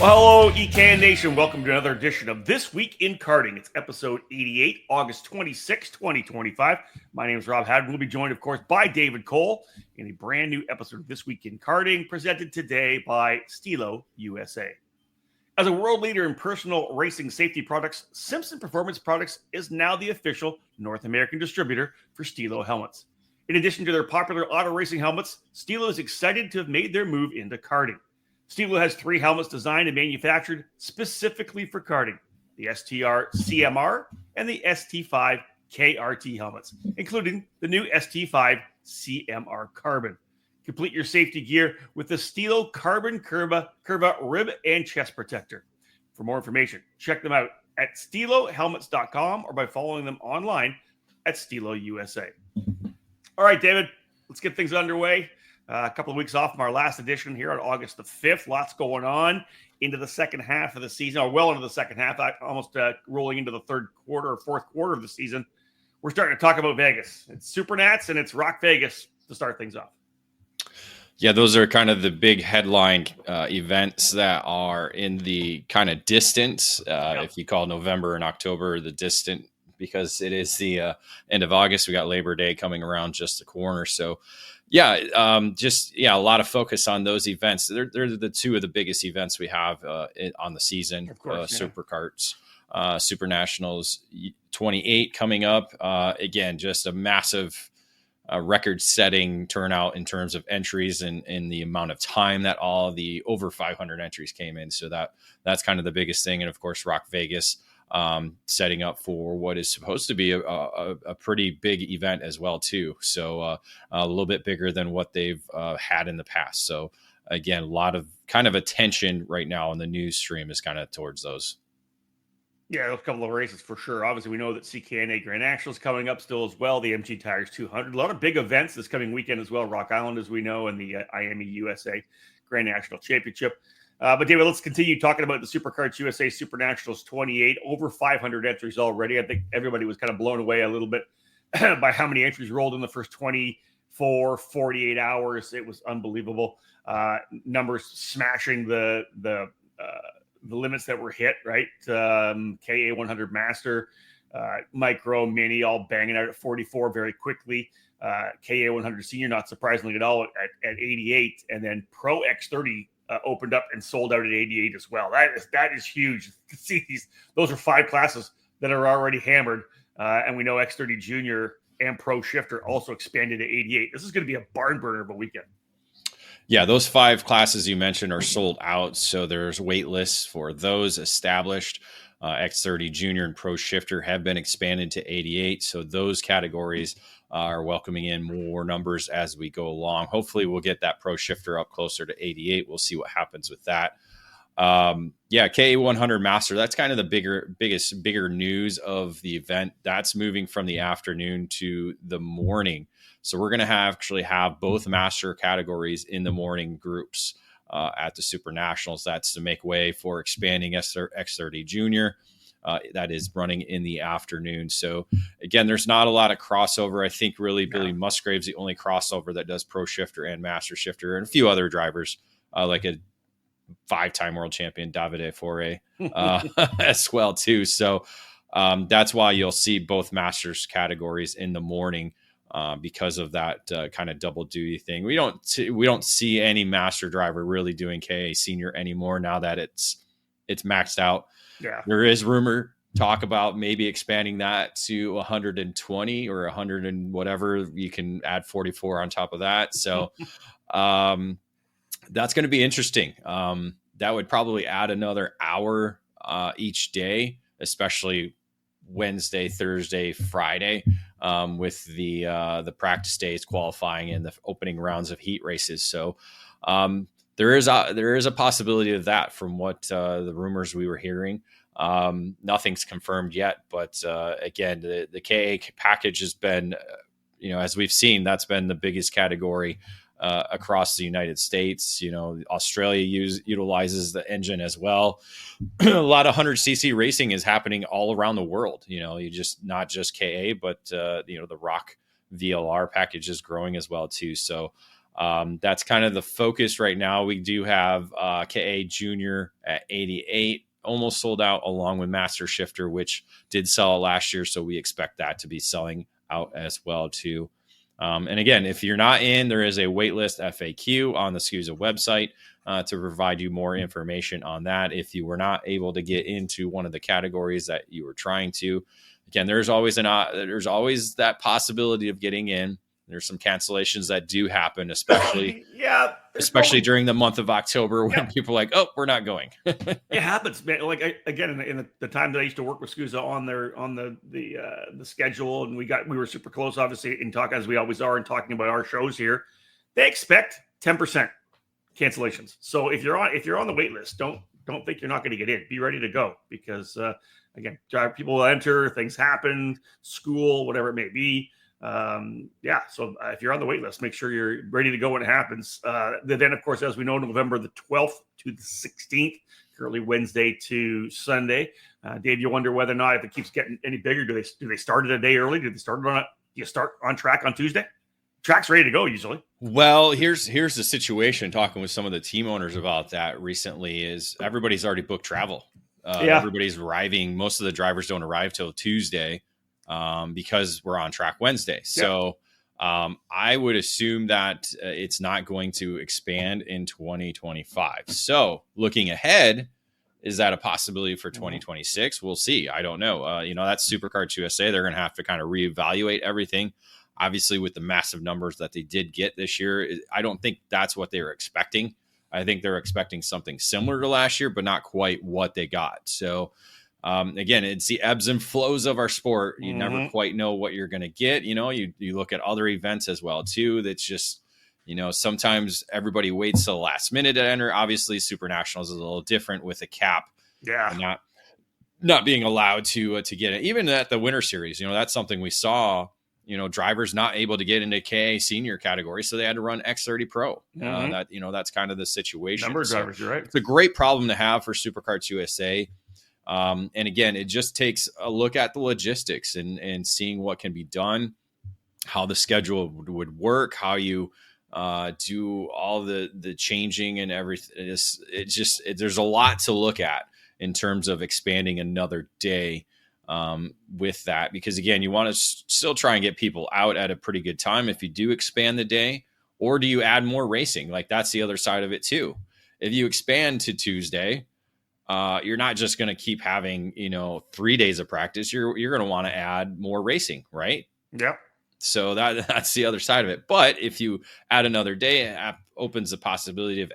Well, hello, EKN Nation. Welcome to another edition of This Week in Karting. It's episode 88, August 26, 2025. My name is Rob Haddon. We'll be joined, of course, by David Cole in a brand new episode of This Week in Karting, presented today by Stilo USA. As a world leader in personal racing safety products, Simpson Performance Products is now the official North American distributor for Stilo helmets. In addition to their popular auto racing helmets, Stilo is excited to have made their move into karting. Stilo has 3 helmets designed and manufactured specifically for karting: the STR CMR and the ST5 KRT helmets, including the new ST5 CMR Carbon. Complete your safety gear with the Stilo Carbon Curva rib and chest protector. For more information, check them out at stilohelmets.com or by following them online at Stilo USA. All right, David, let's get things underway. A couple of weeks off from our last edition here on August the 5th. Lots going on into the second half of the season, or well into the second half, almost rolling into the third quarter or fourth quarter of the season. We're starting to talk about Vegas. It's Supernats and it's Rock Vegas to start things off. Yeah, those are kind of the big headline events that are in the kind of distance. If you call November and October the distant, because it is the end of August. We got Labor Day coming around just the corner. So, a lot of focus on those events. They're the two of the biggest events we have on the season. Of course, Superkarts, Super Nationals 28 coming up. Again, just a massive record-setting turnout in terms of entries and in the amount of time that all the over 500 entries came in. So that's kind of the biggest thing. And of course, Rock Vegas setting up for what is supposed to be a pretty big event as well too. So a little bit bigger than what they've had in the past. So again, a lot of kind of attention right now on the news stream is kind of towards those. Yeah, a couple of races for sure. Obviously, we know that CKNA Grand National is coming up still as well. The MG Tires 200. A lot of big events this coming weekend as well. Rock Island, as we know, and the IME USA Grand National Championship. But David, let's continue talking about the Superkarts USA Super Nationals 28. Over 500 entries already. I think everybody was kind of blown away a little bit by how many entries rolled in the first 24, 48 hours. It was unbelievable. Numbers smashing the limits that were hit, right? KA 100 Master, Micro, Mini, all banging out at 44 very quickly. KA 100 Senior, not surprisingly at all, at 88. And then Pro X30 opened up and sold out at 88 as well. That is huge to see these. Those are 5 classes that are already hammered. And we know X30 Junior and Pro Shifter also expanded to 88. This is going to be a barn burner of a weekend. Yeah, those 5 classes you mentioned are sold out. So there's wait lists for those established. X30 Junior and Pro Shifter have been expanded to 88. So those categories are welcoming in more numbers as we go along. Hopefully we'll get that Pro Shifter up closer to 88. We'll see what happens with that. KA 100 Master, that's kind of the bigger news of the event. That's moving from the afternoon to the morning. So we're going to actually have both master categories in the morning groups at the Super Nationals. That's to make way for expanding X30 Junior. That is running in the afternoon. So again, there's not a lot of crossover. I think really Billy Musgrave's the only crossover that does Pro Shifter and Master Shifter, and a few other drivers like a 5-time world champion Davide Fore as well too. So that's why you'll see both masters categories in the morning. Because of that kind of double duty thing. We don't see any master driver really doing KA Senior anymore now that it's maxed out. Yeah, there is rumor talk about maybe expanding that to 120 or 100 and whatever. You can add 44 on top of that. So that's going to be interesting. That would probably add another hour each day, especially Wednesday, Thursday, Friday, with the practice days, qualifying, and the opening rounds of heat races. So there is a possibility of that from what the rumors we were hearing. Nothing's confirmed yet, but again, the KA package has been, as we've seen, that's been the biggest category across the United States. Australia utilizes the engine as well. A lot of 100cc racing is happening all around the world. You just not just KA, but the Rock VLR package is growing as well too. So That's kind of the focus right now. We do have KA Junior at 88, almost sold out, along with Master Shifter, which did sell last year. So we expect that to be selling out as well too. And again, if you're not in, there is a waitlist FAQ on the SCUSA website to provide you more information on that. If you were not able to get into one of the categories that you were trying to, again, there's always that possibility of getting in. There's some cancellations that do happen, especially especially during the month of October when people are like, oh, we're not going. It happens, man. Like again, in the time that I used to work with SCUSA on the schedule, and we were super close, obviously, in talk as we always are in talking about our shows here. They expect 10% cancellations. So if you're on the wait list, don't think you're not going to get in. Be ready to go, because again, people will enter, things happen, school, whatever it may be. So if you're on the wait list, make sure you're ready to go when it happens. Then, of course, as we know, November the 12th to the 16th, currently Wednesday to Sunday. Dave, you wonder whether or not, if it keeps getting any bigger, do they start it a day early? Do you start on track on Tuesday? Track's ready to go usually. Well, here's the situation. Talking with some of the team owners about that recently, is everybody's already booked travel. Everybody's arriving. Most of the drivers don't arrive till Tuesday. Because we're on track Wednesday. So I would assume that it's not going to expand in 2025. So looking ahead, is that a possibility for 2026? We'll see. I don't know. That's SuperKarts USA. They're going to have to kind of reevaluate everything. Obviously, with the massive numbers that they did get this year, I don't think that's what they were expecting. I think they're expecting something similar to last year, but not quite what they got. So again, it's the ebbs and flows of our sport. You never quite know what you're going to get. You look at other events as well too. That's just, sometimes everybody waits till the last minute to enter. Obviously, Super Nationals is a little different with a cap. Yeah. Not being allowed to get it. Even at the Winter Series, that's something we saw, drivers not able to get into KA senior category. So they had to run X30 Pro. That's kind of the situation. Number of drivers, you're right. It's a great problem to have for SuperKarts USA. And again, it just takes a look at the logistics and seeing what can be done, how the schedule would work, how you do all the changing and everything. There's a lot to look at in terms of expanding another day with that, because again, you want to still try and get people out at a pretty good time if you do expand the day, or do you add more racing? Like, that's the other side of it too. If you expand to Tuesday, you're not just going to keep having, 3 days of practice. You're going to want to add more racing, right? Yep. So that's the other side of it. But if you add another day, it opens the possibility of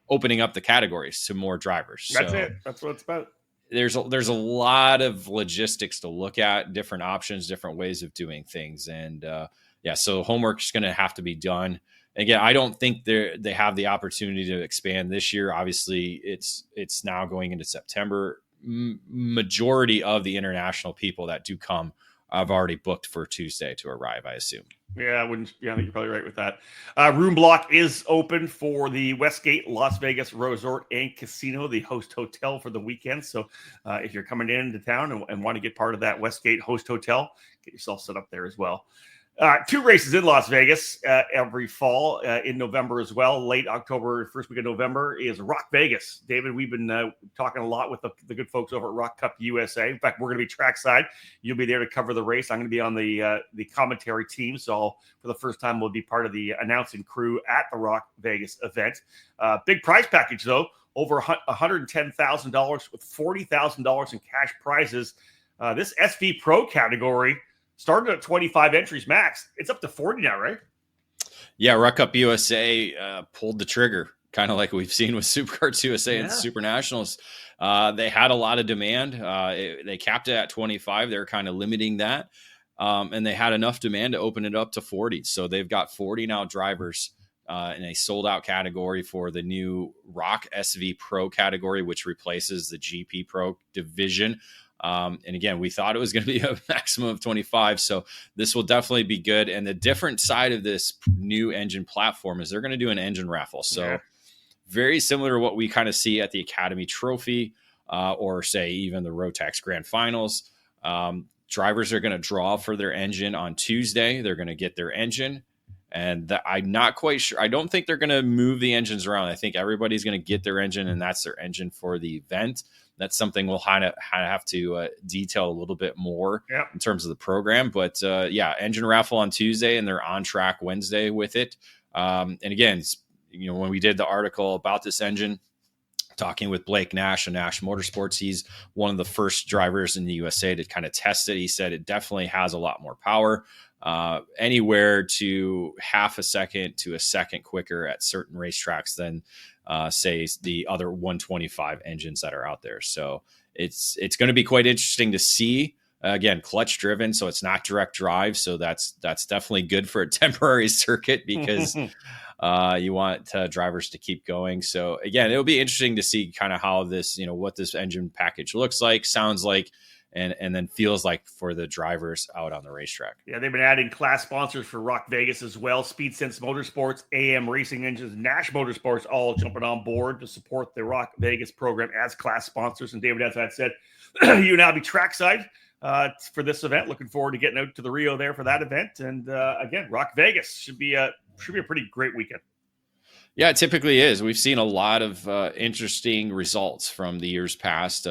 opening up the categories to more drivers. That's it. That's what it's about. There's a lot of logistics to look at, different options, different ways of doing things. And so homework's going to have to be done. Again, I don't think they have the opportunity to expand this year. Obviously, it's now going into September. Majority of the international people that do come, I've already booked for Tuesday to arrive, I assume. Yeah, I think you're probably right with that. Room block is open for the Westgate Las Vegas Resort and Casino, the host hotel for the weekend. So if you're coming into town and want to get part of that Westgate host hotel, get yourself set up there as well. 2 races in Las Vegas every fall in November as well. Late October, first week of November is Rock Vegas. David, we've been talking a lot with the good folks over at Rock Cup USA. In fact, we're going to be trackside. You'll be there to cover the race. I'm going to be on the commentary team. So for the first time, we'll be part of the announcing crew at the Rock Vegas event. Big prize package, though. Over $110,000 with $40,000 in cash prizes. This SV Pro category started at 25 entries max. It's up to 40 now, right? Yeah, Ruck Up USA pulled the trigger, kind of like we've seen with SuperKarts USA and Super Nationals. They had a lot of demand. They capped it at 25. They're kind of limiting that. And they had enough demand to open it up to 40. So they've got 40 now drivers in a sold-out category for the new Rock SV Pro category, which replaces the GP Pro division. And again, we thought it was going to be a maximum of 25. So this will definitely be good. And the different side of this new engine platform is they're going to do an engine raffle. So very similar to what we kind of see at the Academy Trophy or say even the Rotax Grand Finals. Drivers are going to draw for their engine on Tuesday. They're going to get their engine. And I'm not quite sure. I don't think they're going to move the engines around. I think everybody's going to get their engine, and that's their engine for the event. That's something we'll kind of have to detail a little bit more in terms of the program. But engine raffle on Tuesday, and they're on track Wednesday with it. And again, when we did the article about this engine, talking with Blake Nash and Nash Motorsports, he's one of the first drivers in the USA to kind of test it. He said it definitely has a lot more power, anywhere to half a second to a second quicker at certain racetracks than say the other 125 engines that are out there. So it's going to be quite interesting to see. Again, clutch driven, so it's not direct drive. So that's definitely good for a temporary circuit because you want drivers to keep going. So again, it'll be interesting to see kind of how this, what this engine package looks like, sounds like, and then feels like for the drivers out on the racetrack. Yeah, they've been adding class sponsors for Rock Vegas as well. Speed Sense Motorsports, AM Racing Engines, Nash Motorsports all jumping on board to support the Rock Vegas program as class sponsors. And David, as I said, you now be trackside for this event. Looking forward to getting out to the Rio there for that event. And again, Rock Vegas should be a pretty great weekend. Yeah, it typically is. We've seen a lot of interesting results from the years past,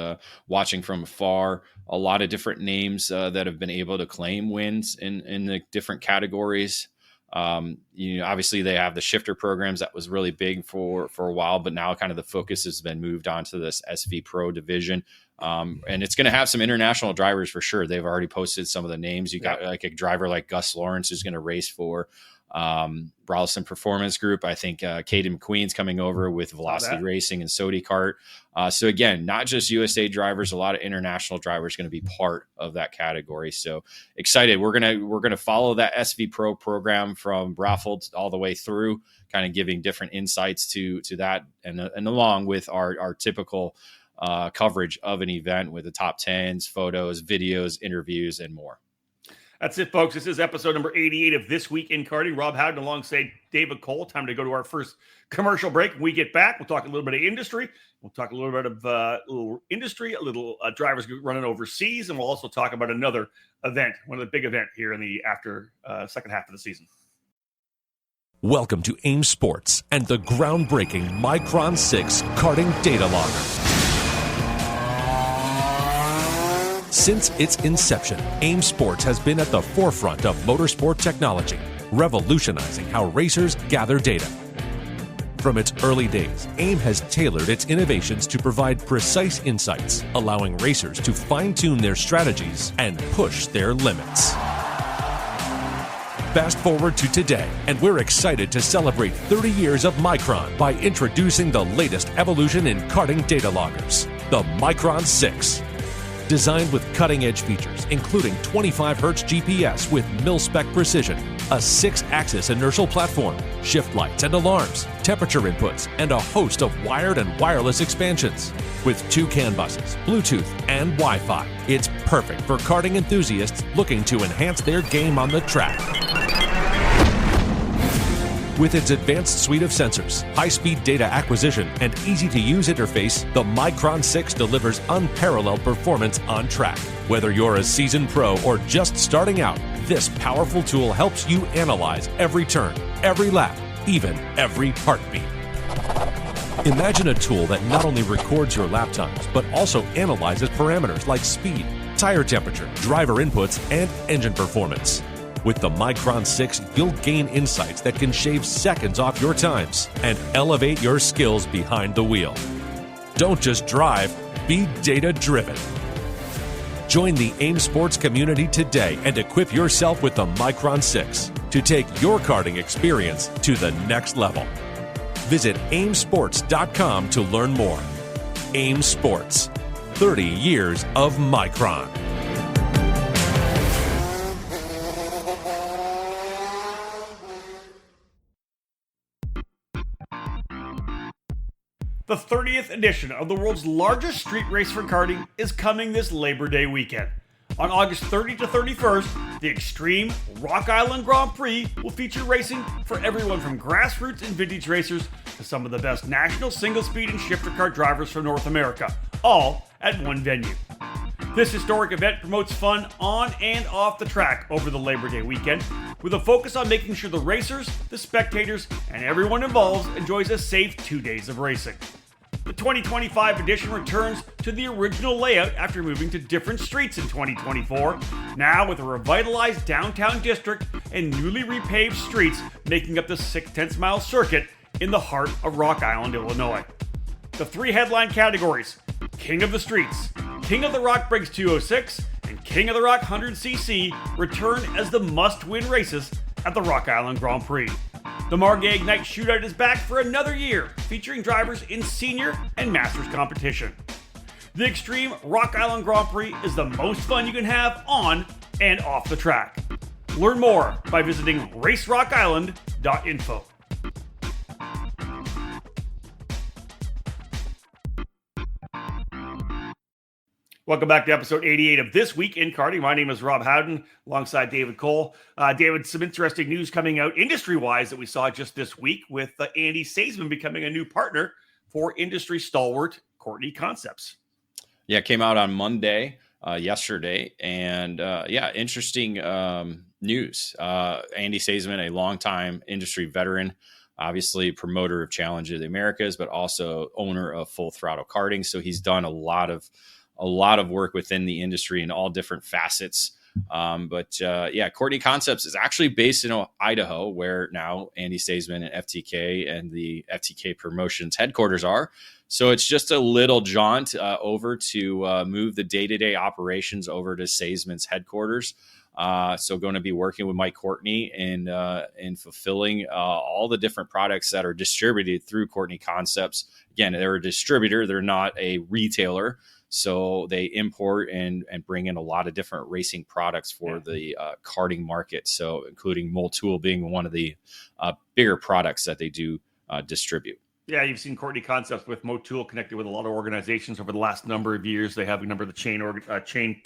watching from afar, a lot of different names that have been able to claim wins in the different categories. Obviously they have the shifter programs that was really big for a while, but now kind of the focus has been moved on to this SV Pro division. And it's going to have some international drivers for sure. They've already posted some of the names. You got like a driver like Gus Lawrence who's going to race for Bralison Performance Group. I think Caden McQueen's coming over with Velocity Racing and Sodi Kart. So again, not just USA drivers, a lot of international drivers going to be part of that category. So excited. We're gonna follow that SV Pro program from raffle all the way through, kind of giving different insights to that, and along with our typical coverage of an event with the top 10s, photos, videos, interviews, and more. That's it, folks. This is episode number 88 of This Week in Karting. Rob Howden alongside David Cole. Time to go to our first commercial break. When we get back, we'll talk a little bit of industry. We'll talk a little bit of drivers running overseas, and we'll also talk about another event, one of the big events here in the second half of the season. Welcome to AIM Sports and the groundbreaking Micron 6 karting data logger. Since its inception, AIM Sports has been at the forefront of motorsport technology, revolutionizing how racers gather data. From its early days, AIM has tailored its innovations to provide precise insights, allowing racers to fine-tune their strategies and push their limits. Fast forward to today, and we're excited to celebrate 30 years of Micron by introducing the latest evolution in karting data loggers, the Micron 6. Designed with cutting-edge features, including 25Hz GPS with mil-spec precision, a 6-axis inertial platform, shift lights and alarms, temperature inputs, and a host of wired and wireless expansions. With 2 CAN buses, Bluetooth, and Wi-Fi, it's perfect for karting enthusiasts looking to enhance their game on the track. With its advanced suite of sensors, high-speed data acquisition, and easy-to-use interface, the Micron 6 delivers unparalleled performance on track. Whether you're a seasoned pro or just starting out, this powerful tool helps you analyze every turn, every lap, even every heartbeat. Imagine a tool that not only records your lap times, but also analyzes parameters like speed, tire temperature, driver inputs, and engine performance. With the Micron 6, you'll gain insights that can shave seconds off your times and elevate your skills behind the wheel. Don't just drive, be data-driven. Join the AIM Sports community today and equip yourself with the Micron 6 to take your karting experience to the next level. Visit aimsports.com to learn more. AIM Sports, 30 years of Micron. The 30th edition of the world's largest street race for karting is coming this Labor Day weekend. On August 30 to 31st, the Extreme Rock Island Grand Prix will feature racing for everyone from grassroots and vintage racers to some of the best national single-speed and shifter car drivers from North America, all at one venue. This historic event promotes fun on and off the track over the Labor Day weekend, with a focus on making sure the racers, the spectators, and everyone involved enjoys a safe 2 days of racing. The 2025 edition returns to the original layout after moving to different streets in 2024, now with a revitalized downtown district and newly repaved streets making up the 6/10 mile circuit in the heart of Rock Island, Illinois. The 3 headline categories, King of the Streets, King of the Rock Briggs 206, and King of the Rock 100cc, return as the must-win races at the Rock Island Grand Prix. The Margay Ignite Shootout is back for another year, featuring drivers in senior and masters competition. The Extreme Rock Island Grand Prix is the most fun you can have on and off the track. Learn more by visiting racerockisland.info. Welcome back to episode 88 of This Week in Karting. My name is Rob Howden, alongside David Cole. David, some interesting news coming out industry-wise that we saw just this week with Andy Seisman becoming a new partner for industry stalwart Courtney Concepts. Yeah, it came out on Monday, yesterday, and interesting news. Andy Seisman, a longtime industry veteran, obviously promoter of Challenge of the Americas, but also owner of Full Throttle Karting. So he's done a lot of work within the industry in all different facets. Courtney Concepts is actually based in Idaho, where now Andy Seisman and FTK and the FTK Promotions headquarters are. So it's just a little jaunt over to move the day-to-day operations over to Seisman's headquarters. So going to be working with Mike Courtney in fulfilling all the different products that are distributed through Courtney Concepts. Again, they're a distributor. They're not a retailer. So they import and bring in a lot of different racing products for the karting market. So including Motul being one of the bigger products that they do distribute. Yeah, you've seen Courtney Concepts with Motul connected with a lot of organizations over the last number of years. They have a number of the chain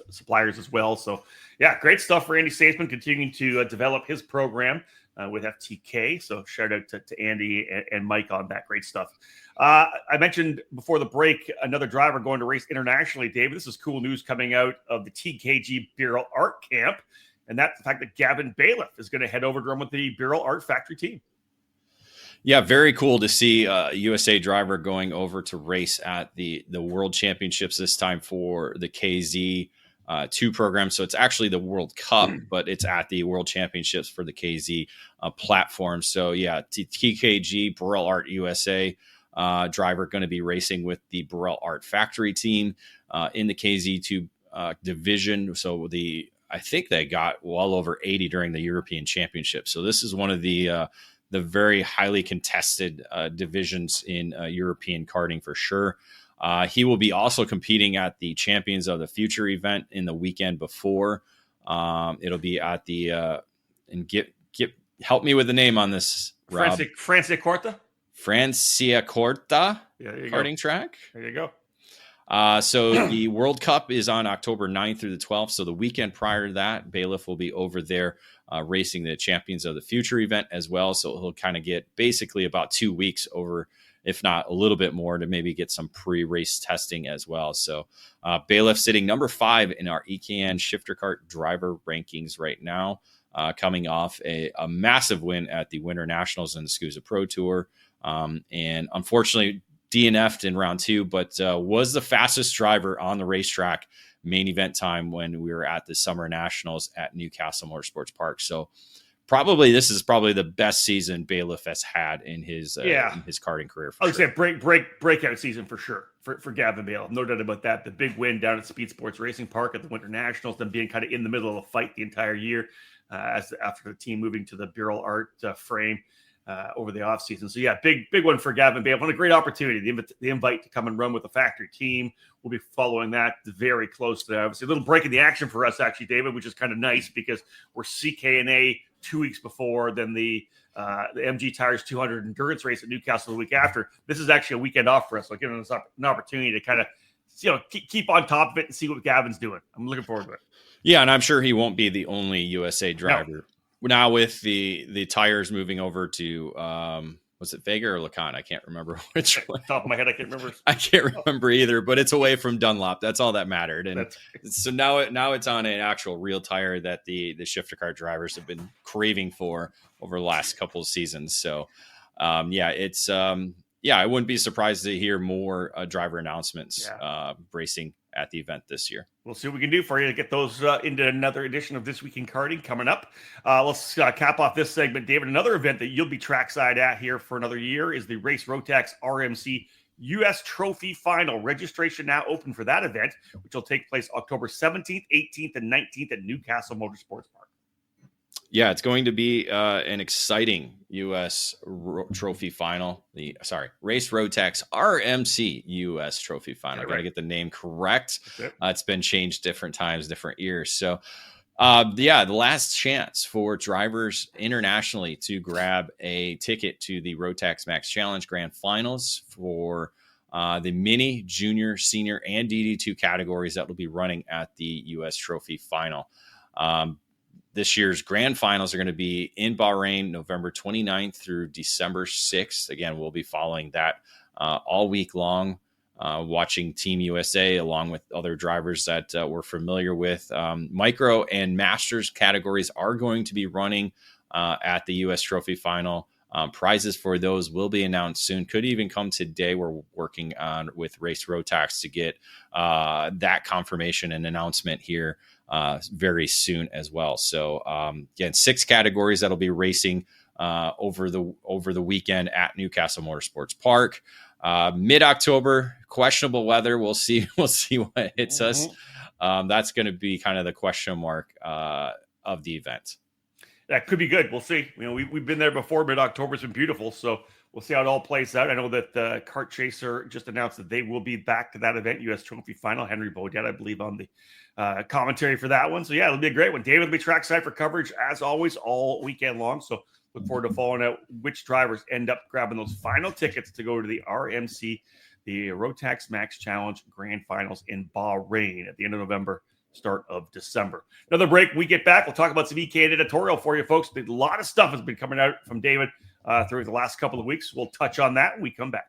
suppliers as well. So yeah, great stuff for Andy Seisman continuing to develop his program with FTK. So shout out to Andy and Mike on that. Great stuff. I mentioned before the break, another driver going to race internationally, David. This is cool news coming out of the TKG Birrell Art Camp. And that's the fact that Gavin Bailiff is going to head over to run with the Birrell Art Factory team. Yeah, very cool to see a USA driver going over to race at the World Championships, this time for the KZ2 program. So it's actually the World Cup, but it's at the World Championships for the KZ platform. So yeah, TKG Birrell Art USA driver going to be racing with the Birrell Art Factory team in the KZ2 division. So I think they got well over 80 during the European Championship. So this is one of the very highly contested divisions in European karting for sure. He will be also competing at the Champions of the Future event in the weekend before. It'll be at the help me with the name on this, Rob. Franciacorta karting track. There you go. So the World Cup is on October 9th through the 12th. So the weekend prior to that, Bailiff will be over there racing the Champions of the Future event as well. So he'll kind of get basically about 2 weeks over, if not a little bit more, to maybe get some pre-race testing as well. So Bailiff sitting number 5 in our EKN Shifter Kart driver rankings right now, coming off a massive win at the Winter Nationals and the SCUSA Pro Tour. And unfortunately, DNF'd in round 2, but was the fastest driver on the racetrack main event time when we were at the Summer Nationals at Newcastle Motorsports Park. So this is probably the best season Bailiff has had in his karting career. I would say breakout season for sure for Gavin Bailiff. No doubt about that. The big win down at Speed Sports Racing Park at the Winter Nationals, then being kind of in the middle of the fight the entire year after the team moving to the Birrell Art frame. Over the offseason. So yeah, big one for Gavin Bailiff. What a great opportunity. The invite to come and run with the factory team. We'll be following that very closely. Obviously, a little break in the action for us, actually, David, which is kind of nice because we're CKNA 2 weeks before, then the MG Tires 200 endurance race at Newcastle the week after. This is actually a weekend off for us, so giving us an opportunity to kind of keep on top of it and see what Gavin's doing. I'm looking forward to it. Yeah, and I'm sure he won't be the only USA driver. No. Now with the tires moving over to Was it Vega or Lacan? I can't remember which one. Top of my head, I can't remember. I can't remember either, but it's away from Dunlop. That's all that mattered. And so now it's on an actual real tire that the shifter car drivers have been craving for over the last couple of seasons. So, I wouldn't be surprised to hear more driver announcements racing at the event this year. We'll see what we can do for you to get those into another edition of This Week in Karting coming up. Let's cap off this segment, David. Another event that you'll be trackside at here for another year is the Race Rotax RMC U.S. Trophy Final. Registration now open for that event, which will take place October 17th, 18th, and 19th at Newcastle Motorsports Park. Yeah, it's going to be an exciting U.S. Trophy Final. Race Rotax RMC U.S. Trophy Final. I got to get the name correct. It's been changed different times, different years. So, the last chance for drivers internationally to grab a ticket to the Rotax Max Challenge Grand Finals for the mini, junior, senior, and DD2 categories that will be running at the U.S. Trophy Final. This year's grand finals are going to be in Bahrain, November 29th through December 6th. Again, we'll be following that all week long, watching Team USA along with other drivers that we're familiar with. Micro and Masters categories are going to be running at the U.S. Trophy Final. Prizes for those will be announced soon. Could even come today. We're working on with Race Rotax to get that confirmation and announcement here very soon as well. So again, 6 categories that'll be racing over the weekend at Newcastle Motorsports Park. Mid-October, questionable weather. We'll see what hits us. That's going to be kind of the question mark of the event. That could be good. We'll see. We've been there before. Mid-October's been beautiful, so we'll see how it all plays out. I know that Kart Chaser just announced that they will be back to that event, U.S. Trophy Final. Henry Beaudet, I believe, on the commentary for that one. So, yeah, it'll be a great one. David will be trackside for coverage, as always, all weekend long. So, look forward to following out which drivers end up grabbing those final tickets to go to the RMC, the Rotax Max Challenge Grand Finals in Bahrain at the end of November, start of December. Another break. We get back. We'll talk about some EK editorial for you, folks. A lot of stuff has been coming out from David through the last couple of weeks. We'll touch on that when we come back.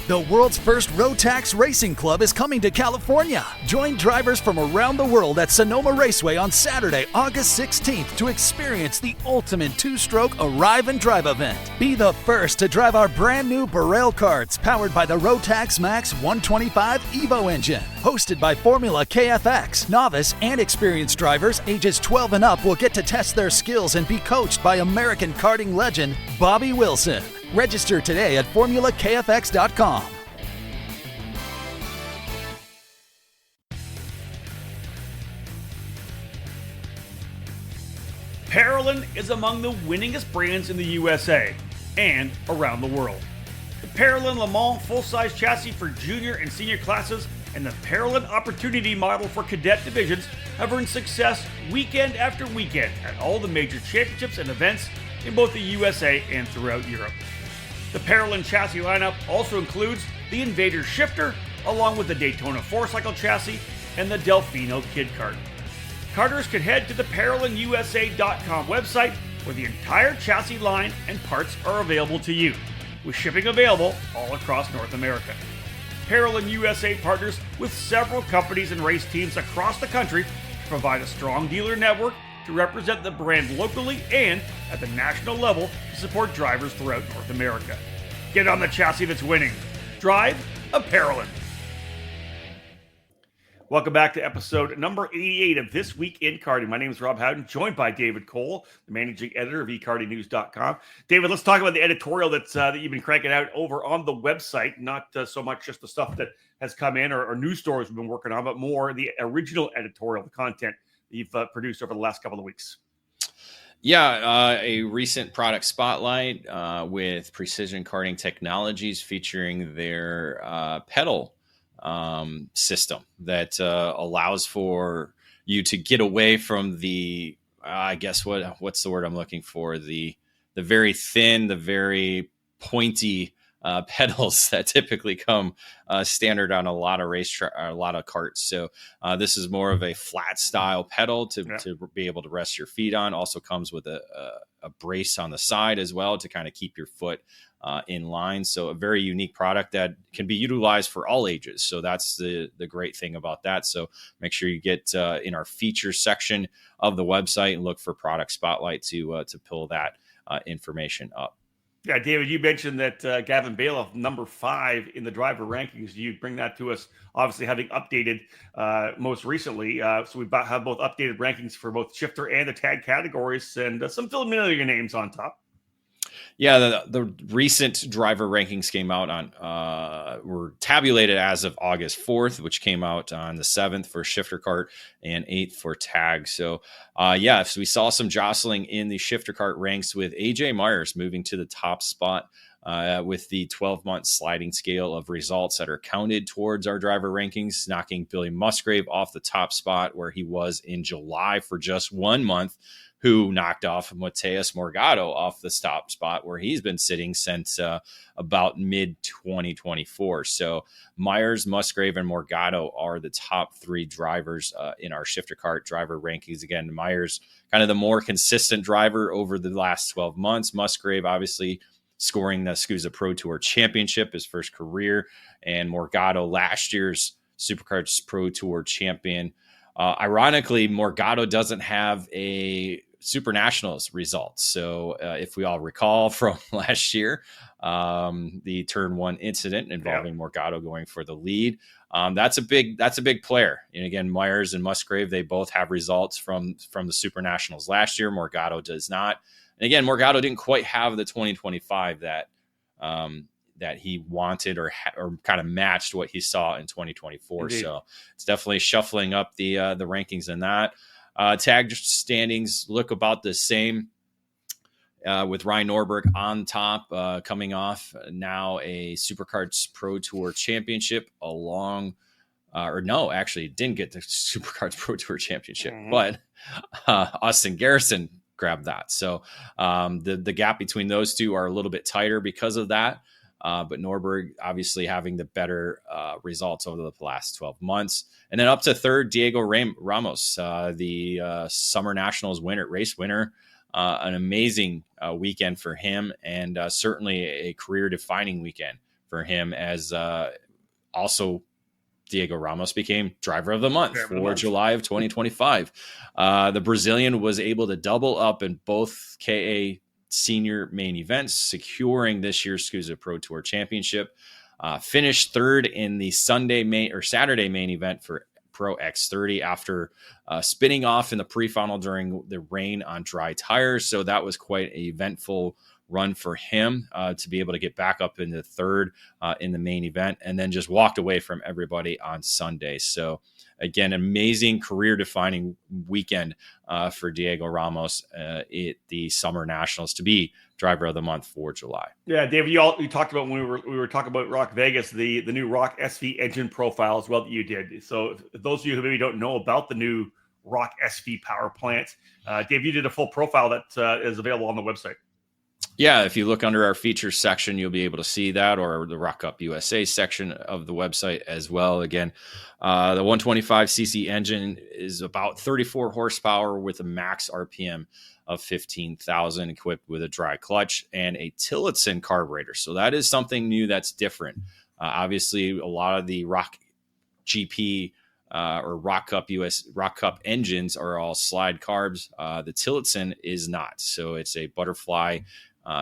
The world's first Rotax Racing Club is coming to California. Join drivers from around the world at Sonoma Raceway on Saturday, August 16th to experience the ultimate two-stroke arrive and drive event. Be the first to drive our brand new Burrell karts powered by the Rotax Max 125 Evo engine. Hosted by Formula KFX, novice and experienced drivers ages 12 and up will get to test their skills and be coached by American karting legend Bobby Wilson. Register today at formulakfx.com. Parolin is among the winningest brands in the USA and around the world. The Parolin Le Mans full-size chassis for junior and senior classes and the Parolin Opportunity model for cadet divisions have earned success weekend after weekend at all the major championships and events in both the USA and throughout Europe. The Parolin chassis lineup also includes the Invader shifter, along with the Daytona 4-cycle chassis and the Delfino Kid Kart. Karters can head to the ParolinUSA.com website where the entire chassis line and parts are available to you, with shipping available all across North America. Parolin USA partners with several companies and race teams across the country to provide a strong dealer network to represent the brand locally and at the national level to support drivers throughout North America. Get on the chassis that's winning. Drive a Parolin. Welcome back to episode number 88 of This Week in Karting. My name is Rob Howden, joined by David Cole, the managing editor of ekartingnews.com. David, let's talk about the editorial that you've been cranking out over on the website. Not so much just the stuff that has come in or news stories we've been working on, but more the original editorial, the content that you've produced over the last couple of weeks. Yeah, a recent product spotlight with Precision Karting Technologies featuring their pedal system that allows for you to get away from the, I guess what's the word I'm looking for? The very thin, the very pointy pedals that typically come standard on a lot of a lot of karts. So this is more of a flat style pedal to be able to rest your feet on. Also comes with a brace on the side as well to kind of keep your foot in line. So a very unique product that can be utilized for all ages. So that's the great thing about that. So make sure you get in our features section of the website and look for product spotlight to pull that information up. Yeah, David, you mentioned that Gavin Bailoff, number 5 in the driver rankings. You bring that to us, obviously having updated most recently. So we have both updated rankings for both shifter and the tag categories, and some familiar names on top. Yeah, the recent driver rankings came out on were tabulated as of August 4th, which came out on the 7th for shifter kart and 8th for tag. So so we saw some jostling in the shifter kart ranks with AJ Myers moving to the top spot with the 12-month sliding scale of results that are counted towards our driver rankings, knocking Billy Musgrave off the top spot where he was in July for just 1 month, who knocked off Mateus Morgado off the top spot where he's been sitting since about mid-2024. So Myers, Musgrave, and Morgado are the top 3 drivers in our shifter kart driver rankings. Again, Myers, kind of the more consistent driver over the last 12 months. Musgrave, obviously, scoring the SCUSA Pro Tour Championship, his first career, and Morgado, last year's Superkarts Pro Tour champion. Ironically, Morgado doesn't have a Super Nationals result. So if we all recall from last year, the turn 1 incident involving Morgado going for the lead, that's a big player. And again, Myers and Musgrave, they both have results from the Super Nationals last year. Morgado does not. And again, Morgado didn't quite have the 2025 that he wanted or kind of matched what he saw in 2024. Indeed. So it's definitely shuffling up the rankings in that. Tag standings look about the same with Ryan Norberg on top, coming off now a Superkarts Pro Tour Championship actually didn't get the Superkarts Pro Tour Championship, but Austin Garrison grabbed that. So the gap between those two are a little bit tighter because of that. But Norberg obviously having the better results over the last 12 months. And then up to third, Diego Ramos, the Summer Nationals race winner. An amazing weekend for him, and certainly a career-defining weekend for him, as also Diego Ramos became driver of the month for July of 2025. The Brazilian was able to double up in both KA senior main events, securing this year's SCUSA Pro Tour Championship. Finished third in the Saturday main event for Pro X30 after spinning off in the pre-final during the rain on dry tires. So that was quite an eventful run for him to be able to get back up into third in the main event, and then just walked away from everybody on Sunday. So again, amazing career-defining weekend for Diego Ramos at the Summer Nationals to be driver of the month for July. Yeah, David, you talked about when we were talking about Rock Vegas, the new Rock SV engine profile as well that you did. So if those of you who maybe don't know about the new Rock SV power plant, Dave, you did a full profile that is available on the website. Yeah, if you look under our features section, you'll be able to see that, or the Rock Up USA section of the website as well. Again, the 125cc engine is about 34 horsepower with a max RPM of 15,000, equipped with a dry clutch and a Tillotson carburetor. So that is something new that's different. Obviously, a lot of the Rock GP or Rock Cup engines are all slide carbs. The Tillotson is not. So it's a butterfly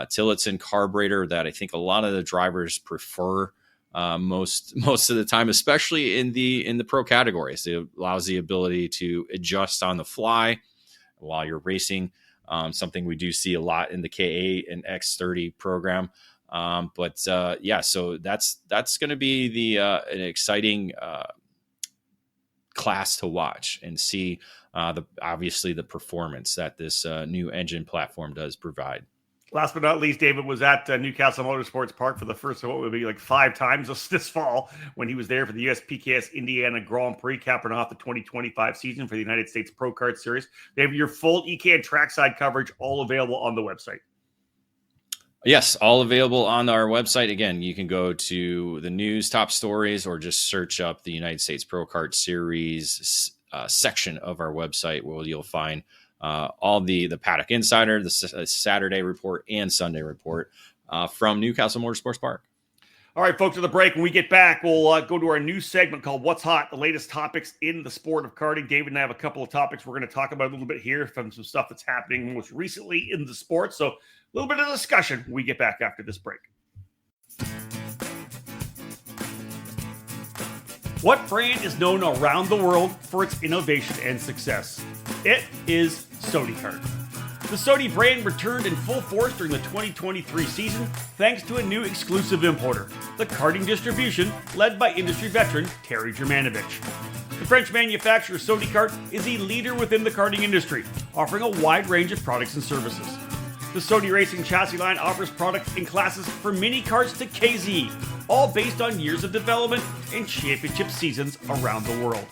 Tillotson carburetor that I think a lot of the drivers prefer most of the time, especially in the pro categories. It allows the ability to adjust on the fly while you're racing. Something we do see a lot in the K8 and X30 program. So that's going to be an exciting class to watch and see obviously the performance that this new engine platform does provide. Last but not least, David was at Newcastle Motorsports Park for the first of what would be like 5 times this fall when he was there for the USPKS Indiana Grand Prix, capping off the 2025 season for the United States Pro Kart Series. They have your full EK and trackside coverage all available on the website. Yes, all available on our website. Again, you can go to the news top stories or just search up the United States Pro Kart Series section of our website, where you'll find all the Paddock Insider, the Saturday report, and Sunday report from Newcastle Motorsports Park. All right, folks, to the break. When we get back, we'll go to our new segment called What's Hot, the latest topics in the sport of karting. David and I have a couple of topics we're going to talk about a little bit here from some stuff that's happening most recently in the sport. So a little bit of discussion when we get back after this break. What brand is known around the world for its innovation and success? It is SodiKart. The Sodi brand returned in full force during the 2023 season thanks to a new exclusive importer, the Karting Distribution, led by industry veteran Terry Germanovich. The French manufacturer SodiKart is a leader within the karting industry, offering a wide range of products and services. The Sodi Racing chassis line offers products in classes from mini karts to KZ, all based on years of development and championship seasons around the world.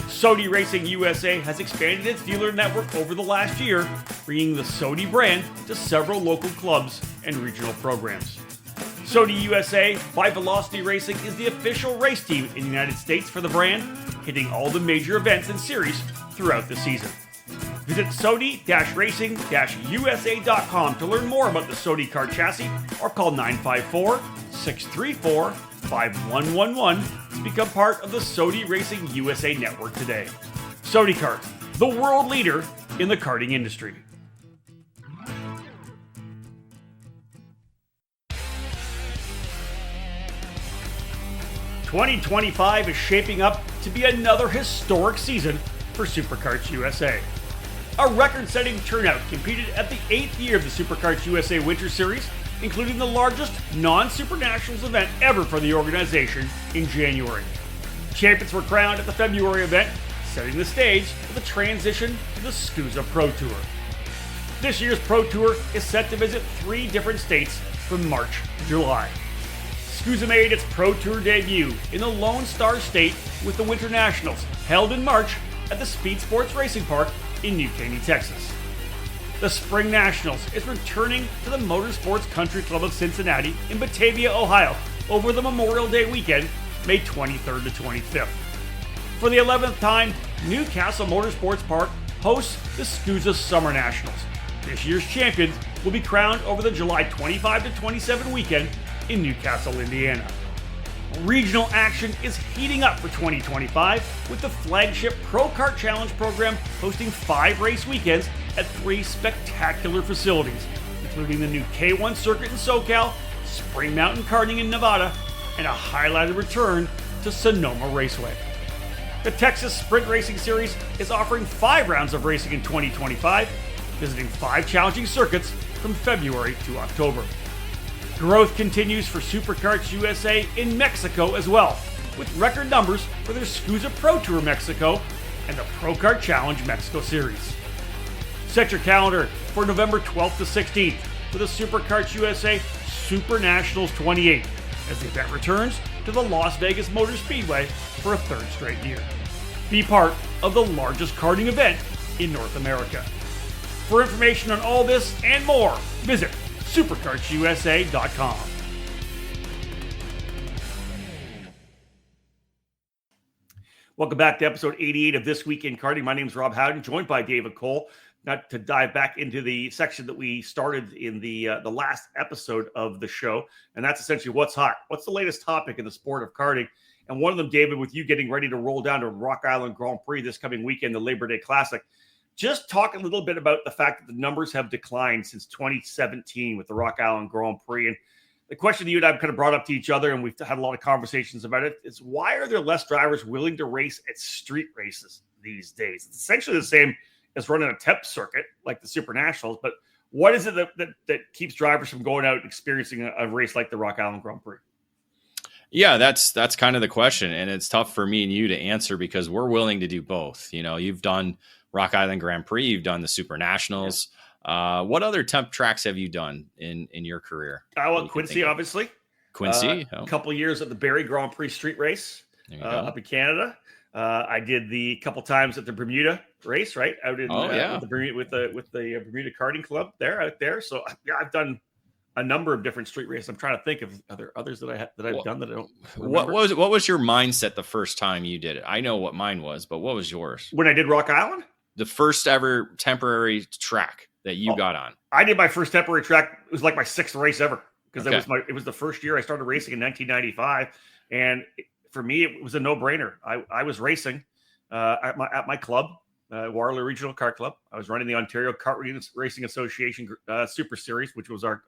Sodi Racing USA has expanded its dealer network over the last year, bringing the Sodi brand to several local clubs and regional programs. Sodi USA by Velocity Racing is the official race team in the United States for the brand, hitting all the major events and series throughout the season. Visit Sodi-Racing-USA.com to learn more about the Sodi Kart chassis or call 954-634-5111 to become part of the Sodi Racing USA network today. Sodi Kart, the world leader in the karting industry. "2025 is shaping up to be another historic season for SuperKarts USA. A record-setting turnout competed at the 8th year of the SuperKarts USA Winter Series, including the largest non-Super Nationals event ever for the organization in January. Champions were crowned at the February event, setting the stage for the transition to the SCUSA Pro Tour. This year's Pro Tour is set to visit 3 different states from March to July. SCUSA made its Pro Tour debut in the Lone Star State with the Winter Nationals, held in March at the Speed Sports Racing Park in New Caney, Texas. The Spring Nationals is returning to the Motorsports Country Club of Cincinnati in Batavia, Ohio, over the Memorial Day weekend, May 23rd to 25th. For the 11th time, Newcastle Motorsports Park hosts the SCUSA Summer Nationals. This year's champions will be crowned over the July 25 to 27 weekend in Newcastle, Indiana. Regional action is heating up for 2025 with the flagship Pro Kart Challenge program hosting 5 race weekends at 3 spectacular facilities, including the new K1 circuit in SoCal, Spring Mountain Karting in Nevada, and a highlighted return to Sonoma Raceway. The Texas Sprint Racing Series is offering 5 rounds of racing in 2025, visiting 5 challenging circuits from February to October. Growth continues for SuperKarts USA in Mexico as well, with record numbers for their SCUSA Pro Tour Mexico and the Pro Kart Challenge Mexico Series. Set your calendar for November 12th to 16th for the SuperKarts USA Super Nationals 28 as the event returns to the Las Vegas Motor Speedway for a 3rd straight year. Be part of the largest karting event in North America. For information on all this and more, visit superkartsusa.com. Welcome back to episode 88 of This Week in Karting. My name is Rob Howden, joined by David Cole. Not to dive back into the section that we started in the last episode of the show, and that's essentially what's hot. What's the latest topic in the sport of karting? And one of them, David, with you getting ready to roll down to Rock Island Grand Prix this coming weekend, the Labor Day Classic. Just talk a little bit about the fact that the numbers have declined since 2017 with the Rock Island Grand Prix. And the question that you and I have kind of brought up to each other, and we've had a lot of conversations about it, is why are there less drivers willing to race at street races these days? It's essentially the same as running a temp circuit like the Super Nationals, but what is it that keeps drivers from going out and experiencing a race like the Rock Island Grand Prix? Yeah, that's kind of the question, and it's tough for me and you to answer because we're willing to do both. You know, you've done Rock Island Grand Prix, you've done the Super Nationals. Yeah. What other temp tracks have you done in your career? Well, Quincy, obviously. Quincy, a couple years at the Barrie Grand Prix Street Race up in Canada. I did the couple times at the Bermuda race, right out in with the Bermuda Karting Club out there. So yeah, I've done a number of different street races. I'm trying to think of others that I've done that I don't remember. What was your mindset the first time you did it? I know what mine was, but what was yours? When I did Rock Island? The first ever temporary track that you got on. I did my first temporary track. It was like my 6th race ever, because it was the first year I started racing in 1995. And for me, it was a no-brainer. I was racing at my club, Waterloo Regional Kart Club. I was running the Ontario Kart Racing Association Super Series, which was our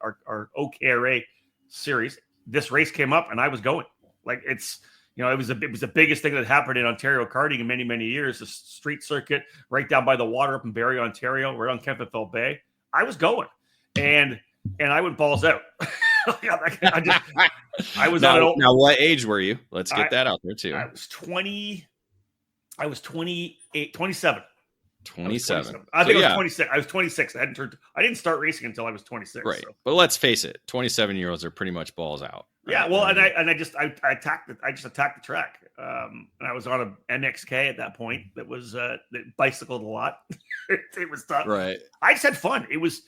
OKRA series. This race came up, and I was going. Like, it's, it was the biggest thing that happened in Ontario karting in many, many years. The street circuit right down by the water up in Barrie, Ontario, right on Kempenfeld Bay. I was going, and I went balls out. I was now, what age were you? Let's get that out there too. I was 20. I was 28, 27. 27. I think I was 26. I was 26. I didn't start racing until I was 26. Right. So. But let's face it, 27-year-olds are pretty much balls out. Right? Yeah. Well, I just attacked the track. And I was on a MXK at that point that was that bicycled a lot. It was tough. Right. I just had fun. It was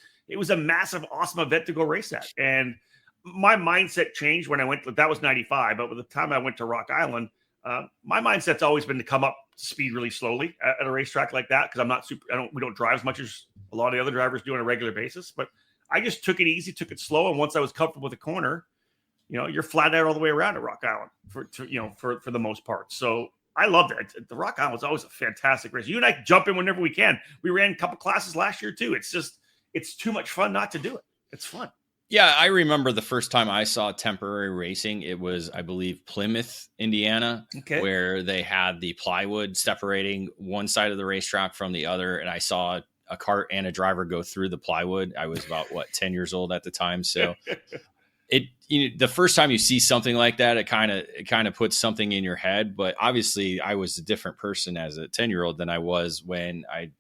a massive, awesome event to go race at. And my mindset changed when I went. That was 95. But by the time I went to Rock Island, my mindset's always been to come up to speed really slowly at a racetrack like that, because I'm not we don't drive as much as a lot of the other drivers do on a regular basis. But I just took it easy, took it slow, and once I was comfortable with the corner, you're flat out all the way around at Rock Island for the most part. So I loved it. The Rock Island was always a fantastic race. You and I jump in whenever we can. We ran a couple classes last year too. It's too much fun not to do it. It's fun. Yeah, I remember the first time I saw temporary racing. It was, I believe, Plymouth, Indiana, where they had the plywood separating one side of the racetrack from the other. And I saw a cart and a driver go through the plywood. I was about 10 years old at the time. So the first time you see something like that, it kind of puts something in your head. But obviously, I was a different person as a 10-year-old than I was when I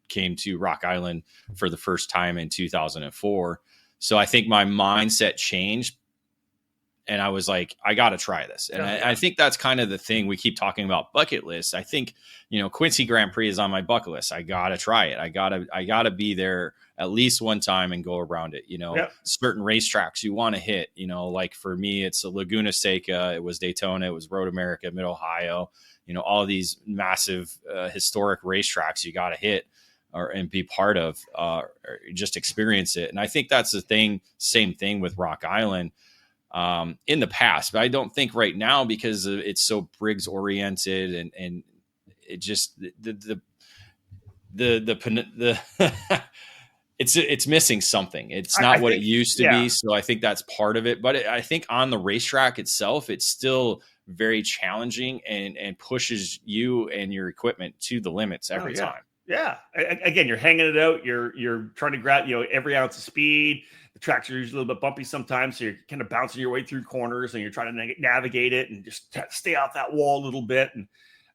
came to Rock Island for the first time in 2004. So I think my mindset changed, and I was like, I got to try this. And I think that's kind of the thing. We keep talking about bucket lists. I think, Quincy Grand Prix is on my bucket list. I got to try it. I gotta be there at least one time and go around it. Certain racetracks you want to hit, like for me, it's Laguna Seca. It was Daytona. It was Road America, Mid Ohio, all of these massive historic racetracks you got to hit. And be part of, or just experience it. And I think that's the thing, same thing with Rock Island in the past, but I don't think right now, because it's so Briggs oriented and it just, the it's missing something. It's not what it used to be. So I think that's part of it, but I think on the racetrack itself, it's still very challenging and pushes you and your equipment to the limits every time. Yeah. Again, you're hanging it out. You're trying to grab, every ounce of speed. The tracks are usually a little bit bumpy sometimes. So you're kind of bouncing your way through corners and you're trying to navigate it and just stay off that wall a little bit. And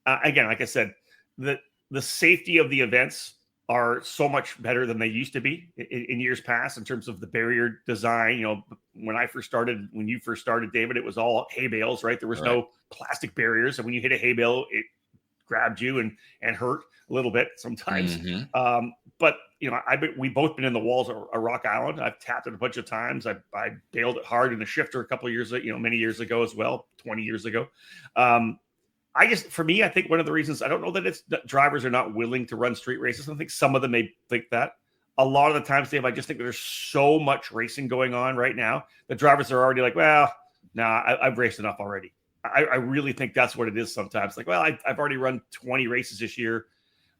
again, like I said, the safety of the events are so much better than they used to be in years past in terms of the barrier design. When you first started, David, it was all hay bales, right? There was no plastic barriers. And when you hit a hay bale, it grabbed you and hurt a little bit sometimes. Mm-hmm. But we've both been in the walls of Rock Island. I've tapped it a bunch of times. I bailed it hard in the shifter a couple of years, many years ago as well, 20 years ago. For me, I think one of the reasons, I don't know that drivers are not willing to run street races. I think some of them may think that. A lot of the times, Dave, I just think there's so much racing going on right now. The drivers are already like, well, I've raced enough already. I really think that's what it is sometimes. Like, well, I've already run 20 races this year.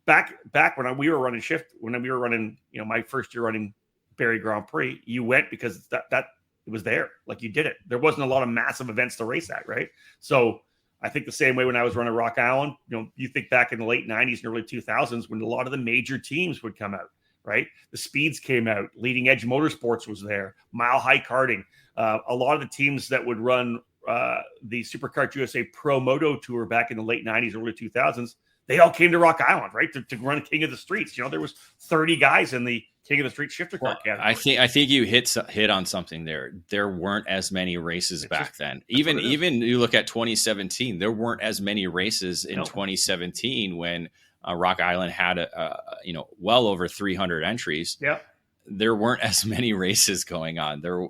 Back when we were running my first year running Barrie Grand Prix, you went because that it was there. Like, you did it. There wasn't a lot of massive events to race at, right? So I think the same way when I was running Rock Island, you think back in the late 90s and early 2000s when a lot of the major teams would come out, right? The Speeds came out. Leading Edge Motorsports was there. Mile High Karting. A lot of the teams that would run the Superkart USA Pro Moto Tour back in the late 90s, early 2000s, they all came to Rock Island, right, to run King of the Streets. There was 30 guys in the King of the Street shifter kart category. I think you hit on something there. There weren't as many races back then. Even you look at 2017, there weren't as many races in 2017 when Rock Island had well over 300 entries. Yeah. there weren't as many races going on. There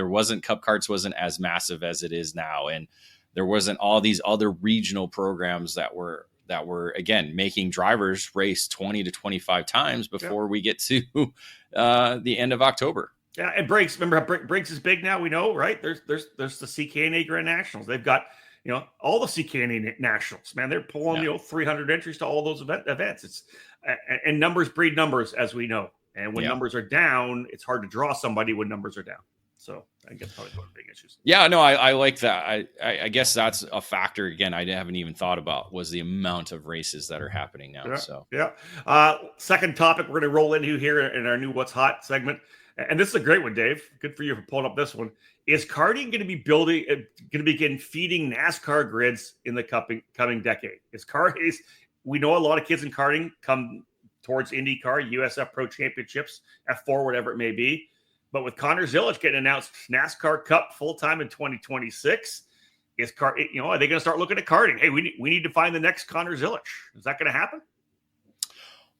wasn't Cup Karts wasn't as massive as it is now. And there wasn't all these other regional programs that were again, making drivers race 20 to 25 times before we get to the end of October. Yeah. And Brinks, remember how Brinks is big now, we know, right? There's the CKNA Grand Nationals. They've got, all the CKNA Nationals, man, they're pulling, 300 entries to all those events. It's and numbers breed numbers, as we know. And when numbers are down, it's hard to draw somebody when numbers are down. So I guess probably one of the big issues. Yeah, no, I like that. I guess that's a factor. Again, I haven't even thought about was the amount of races that are happening now. Second topic we're going to roll into here in our new What's Hot segment. And this is a great one, Dave. Good for you for pulling up this one. Is karting going to begin feeding NASCAR grids in the coming decade? We know a lot of kids in karting come towards IndyCar, USF Pro Championships, F4, whatever it may be. But with Connor Zilisch getting announced NASCAR Cup full-time in 2026, are they going to start looking at karting? Hey, we need to find the next Connor Zilisch. Is that going to happen?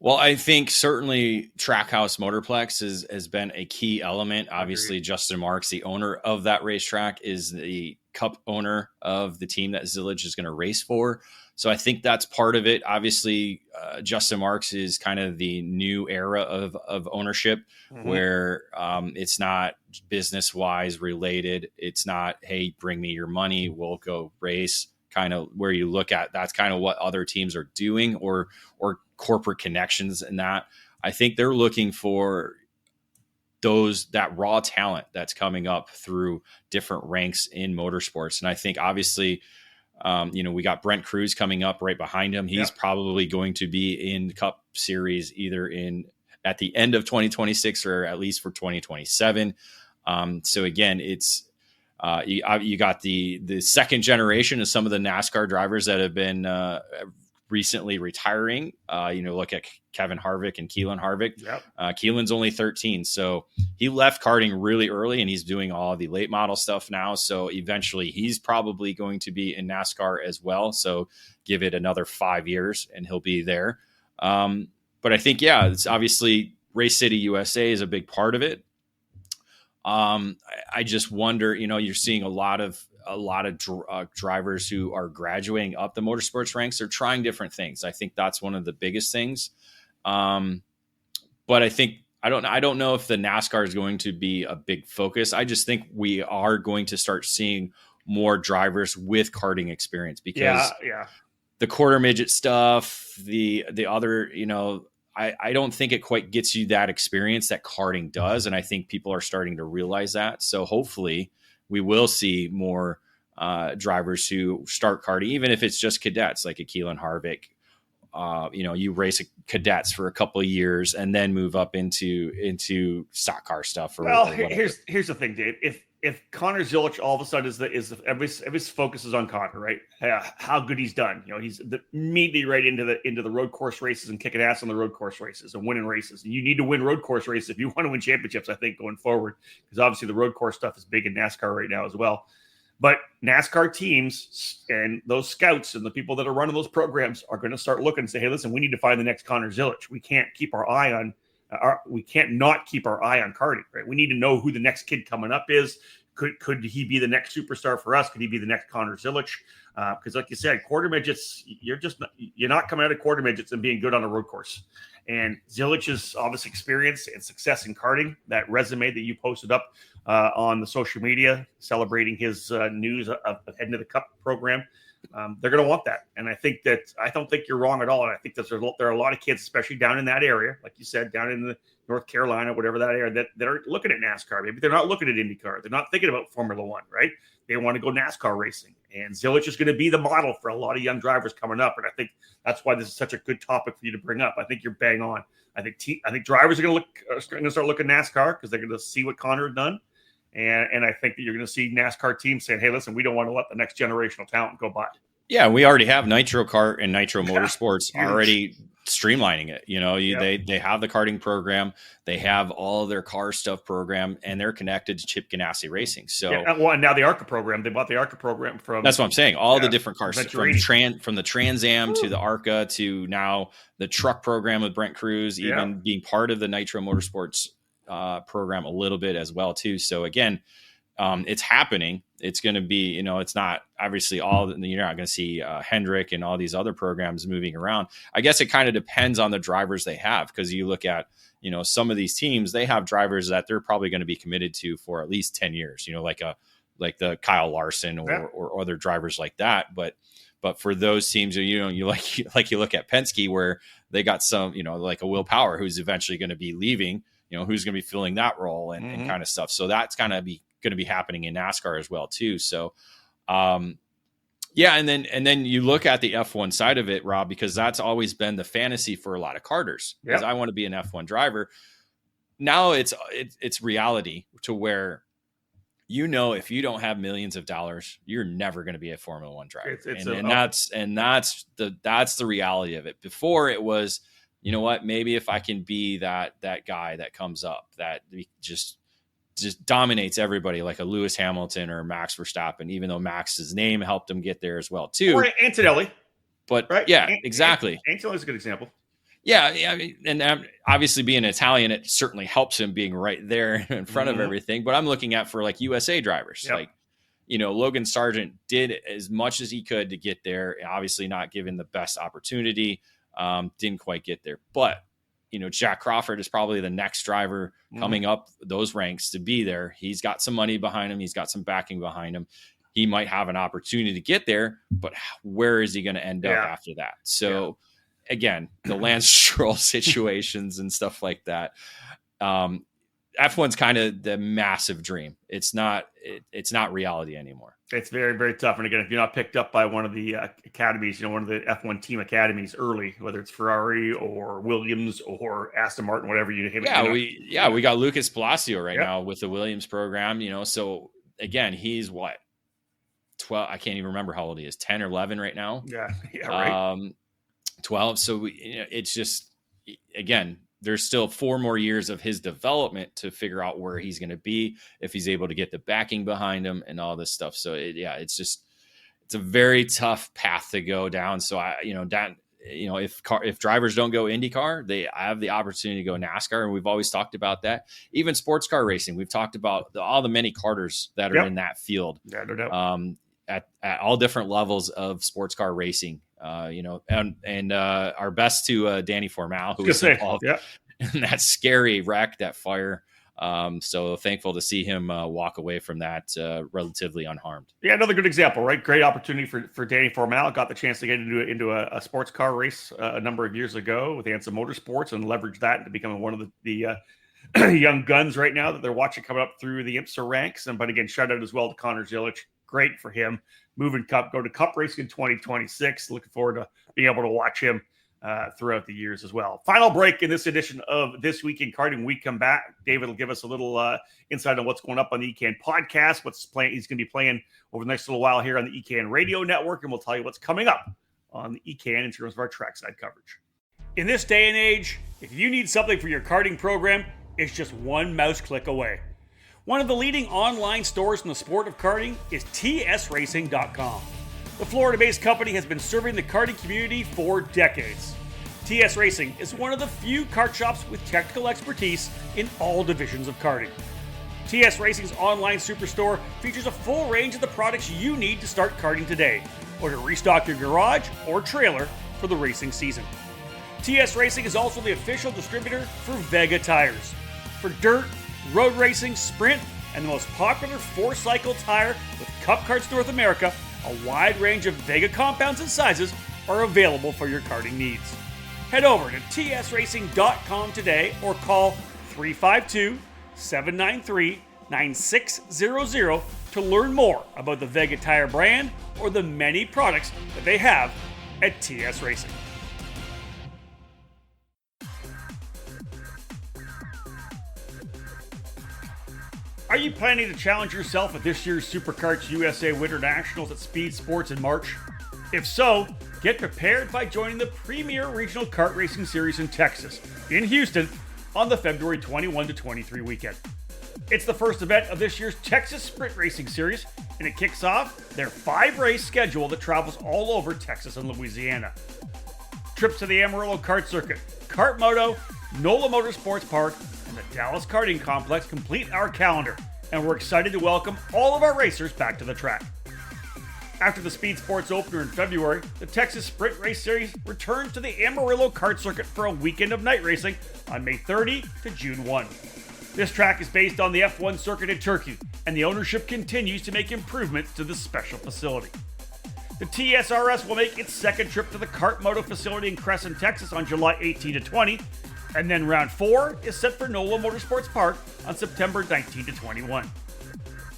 Well, I think certainly Trackhouse Motorplex has been a key element. Obviously, Justin Marks, the owner of that racetrack, is the Cup owner of the team that Zilisch is going to race for. So I think that's part of it. Obviously, Justin Marks is kind of the new era of ownership, where it's not business-wise related. It's not, hey, bring me your money, we'll go race. Kind of where you look at, that's kind of what other teams are doing, or corporate connections. And that, I think they're looking for that raw talent that's coming up through different ranks in motorsports. And I think obviously, we got Brent Cruz coming up right behind him. He's probably going to be in Cup Series either at the end of 2026 or at least for 2027. So again, it's you got the second generation of some of the NASCAR drivers that have been recently retiring. Look at Kevin Harvick and Keelan Harvick. Keelan's only 13, so he left karting really early, and he's doing all the late model stuff now. So eventually, he's probably going to be in NASCAR as well. So give it another 5 years, and he'll be there. But I think, it's obviously Race City USA is a big part of it. I just wonder, you're seeing a lot of drivers who are graduating up the motorsports ranks. They're trying different things. I think that's one of the biggest things. But I think, I don't know if the NASCAR is going to be a big focus. I just think we are going to start seeing more drivers with karting experience, because the quarter midget stuff, the other, I don't think it quite gets you that experience that karting does. And I think people are starting to realize that. So hopefully we will see more drivers who start karting, even if it's just cadets, like a Keelan Harvick. You race cadets for a couple of years and then move up into stock car stuff. Here's the thing, Dave. If Connor Zilisch all of a sudden everybody's focus is on Connor, right? How good he's done. He's immediately right into the road course races and kicking ass on the road course races and winning races. And you need to win road course races if you want to win championships, I think, going forward, because obviously the road course stuff is big in NASCAR right now as well. But NASCAR teams and those scouts and the people that are running those programs are going to start looking and say, hey, listen, we need to find the next Connor Zilisch. We can't keep our eye on we can't not keep our eye on karting, right? We need to know who the next kid coming up is. Could he be the next superstar for us? Could he be the next Connor Zilisch? Because like you said, quarter midgets, you're not coming out of quarter midgets and being good on a road course. And Zilich's obvious experience and success in karting, that resume that you posted up on the social media, celebrating his news of heading to the Cup program, they're going to want that. And I don't think you're wrong at all. And I think that there are a lot of kids, especially down in that area, like you said, down in the North Carolina, whatever that area, that are looking at NASCAR. Maybe they're not looking at IndyCar. They're not thinking about Formula One, right? They want to go NASCAR racing. And Zilisch is going to be the model for a lot of young drivers coming up. And I think that's why this is such a good topic for you to bring up. I think you're bang on. I think drivers are going to start looking at NASCAR because they're going to see what Connor had done. And I think that you're going to see NASCAR teams saying, hey, listen, we don't want to let the next generational talent go by. Yeah, we already have Nitro Kart and Nitro Motorsports already streamlining it. They have the karting program, they have all of their car stuff program, and they're connected to Chip Ganassi Racing. So and now the ARCA program, they bought the ARCA program from. That's what I'm saying. All the different cars from the Trans Am to the ARCA to now the truck program with Brent Cruz, even being part of the Nitro Motorsports program a little bit as well too. So again, it's happening. It's going to be, it's not obviously you're not going to see Hendrick and all these other programs moving around. I guess it kind of depends on the drivers they have, because you look at, some of these teams, they have drivers that they're probably going to be committed to for at least 10 years, like the Kyle Larson or other drivers like that. But for those teams, you look at Penske, where they got some, like a Will Power, who's eventually going to be leaving, who's going to be filling that role and kind of stuff. So that's kind of going to be happening in NASCAR as well too. So, and then you look at the F1 side of it, Rob, because that's always been the fantasy for a lot of karters, because I want to be an F1 driver. Now it's reality, to where, if you don't have millions of dollars, you're never going to be a Formula One driver. That's the reality of it. Before, it was, maybe if I can be that guy that comes up, that just dominates everybody, like a Lewis Hamilton or Max Verstappen, even though Max's name helped him get there as well too. Or Antonelli. But right? Exactly. Antonelli's a good example. Yeah, I mean, and obviously being Italian, it certainly helps him being right there in front of everything. But I'm looking at for like USA drivers, like, Logan Sargent did as much as he could to get there. Obviously not given the best opportunity, didn't quite get there. But, Jack Crawford is probably the next driver coming up those ranks to be there. He's got some money behind him. He's got some backing behind him. He might have an opportunity to get there, but where is he going to end up after that? So, again, the Lance Stroll situations and stuff like that. F1's kind of the massive dream. It's not reality anymore. It's very, very tough. And again, if you're not picked up by one of the academies, one of the F1 team academies early, whether it's Ferrari or Williams or Aston Martin, whatever you name it. We got Lucas Palacio right now with the Williams program, so again, he's what, 12, I can't even remember how old he is, 10 or 11 right now. Yeah, right. 12. So it's just, again, there's still 4 more years of his development to figure out where he's going to be, if he's able to get the backing behind him and all this stuff. So it's a very tough path to go down. So if drivers don't go IndyCar, they have the opportunity to go NASCAR. And we've always talked about that. Even sports car racing, we've talked about all the many karters that are in that field. Yeah, no doubt. At all different levels of sports car racing, and our best to Danny Formal, who was involved in that scary wreck, that fire. So thankful to see him walk away from that relatively unharmed. Yeah, another good example, right? Great opportunity for Danny Formal. Got the chance to get into a sports car race a number of years ago with Ansa Motorsports and leverage that to become one of the young guns right now that they're watching coming up through the IMSA ranks. But again, shout out as well to Connor Zilic. Great for him. Go to Cup racing in 2026. Looking forward to being able to watch him throughout the years as well. Final break in this edition of This Week in Karting. We come back. David will give us a little insight on what's going up on the EKN podcast, he's going to be playing over the next little while here on the EKN radio network, and we'll tell you what's coming up on the EKN in terms of our trackside coverage. In this day and age, if you need something for your karting program, it's just one mouse click away. One of the leading online stores in the sport of karting is tsracing.com. The Florida-based company has been serving the karting community for decades. TS Racing is one of the few kart shops with technical expertise in all divisions of karting. TS Racing's online superstore features a full range of the products you need to start karting today, or to restock your garage or trailer for the racing season. TS Racing is also the official distributor for Vega tires. For dirt, road racing, sprint, and the most popular 4-cycle tire with Cup Karts North America, a wide range of Vega compounds and sizes are available for your karting needs. Head over to tsracing.com today or call 352-793-9600 to learn more about the Vega tire brand or the many products that they have at TS Racing. Are you planning to challenge yourself at this year's SuperKarts USA Winter Nationals at Speed Sports in March? If so, get prepared by joining the premier regional kart racing series in Texas, in Houston, on the February 21 to 23 weekend. It's the first event of this year's Texas Sprint Racing Series, and it kicks off their 5-race schedule that travels all over Texas and Louisiana. Trips to the Amarillo Kart Circuit, Kart Moto, NOLA Motorsports Park, and the Dallas Karting Complex complete our calendar, and we're excited to welcome all of our racers back to the track. After the Speed Sports opener in February, the Texas Sprint Race Series returns to the Amarillo Kart Circuit for a weekend of night racing on May 30 to June 1. This track is based on the F1 circuit in Turkey, and the ownership continues to make improvements to this special facility. The TSRS will make its second trip to the Kart Moto facility in Crescent, Texas on July 18 to 20, and then round 4 is set for NOLA Motorsports Park on September 19 to 21.